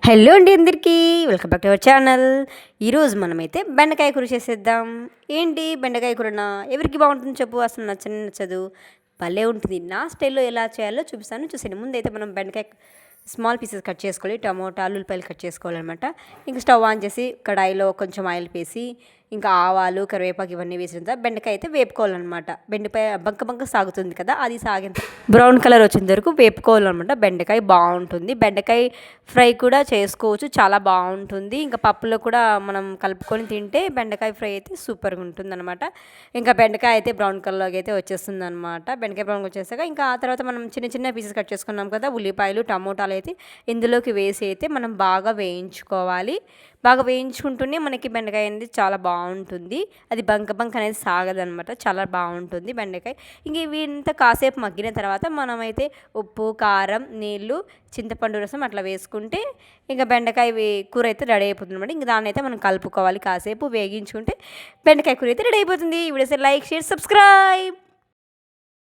Hello అండి అందరికీ welcome back to our channel. ఈరోజు మనమైతే బెండకాయ కూర చేసేద్దాం. ఏంటి బెండకాయ కూరనా? ఎవరికి బాగుంటుంది చెప్పు, అసలు నచ్చని నచ్చదు. భలే ఉంటుంది. నా స్టైల్లో ఎలా చేయాలో చూపిస్తాను, చూసేయండి. ముందైతే మనం బెండకాయ స్మాల్ పీసెస్ కట్ చేసుకోవాలి, టమోటాలు ఉల్లిపాయలు కట్ చేసుకోవాలన్నమాట. ఇంకా స్టవ్ ఆన్ చేసి కడాయిలో కొంచెం ఆయిల్ వేసి ఇంకా ఆవాలు కరివేపాకు ఇవన్నీ వేసిన తర్వాత బెండకాయ అయితే వేపుకోవాలన్నమాట. బెండకాయ బంక సాగుతుంది కదా, అది సాగేంత బ్రౌన్ కలర్ వచ్చేంత వరకు వేపుకోవాలన్నమాట. బెండకాయ బాగుంటుంది. బెండకాయ ఫ్రై కూడా చేసుకోవచ్చు, చాలా బాగుంటుంది. ఇంకా పప్పులో కూడా మనం కలుపుకొని తింటే బెండకాయ ఫ్రై అయితే సూపర్గా ఉంటుంది అనమాట. ఇంకా బెండకాయ అయితే బ్రౌన్ కలర్లోకి అయితే వచ్చేస్తుంది అనమాట. బెండకాయ బ్రౌన్ వచ్చేసాక ఇంకా ఆ తర్వాత మనం చిన్న చిన్న పీసెస్ కట్ చేసుకున్నాం కదా, ఉల్లిపాయలు టమోటాలు అయితే ఇందులోకి వేసి అయితే మనం బాగా వేయించుకోవాలి. బాగా వేయించుకుంటూనే మనకి బెండకాయ అనేది చాలా బాగుంటుంది. అది బంక అనేది సాగదనమాట, చాలా బాగుంటుంది బెండకాయ. ఇంక ఇవి ఇంత కాసేపు మగ్గిన తర్వాత మనమైతే ఉప్పు కారం నీళ్ళు చింతపండు రసం అట్లా వేసుకుంటే ఇంకా బెండకాయ కూర అయితే రెడీ అయిపోతుంది అనమాట. ఇంక దాన్ని అయితే మనం కలుపుకోవాలి, కాసేపు వేగించుకుంటే బెండకాయ కూర అయితే రెడీ అయిపోతుంది. ఈ వీడియోస్ లైక్ షేర్ సబ్స్క్రైబ్.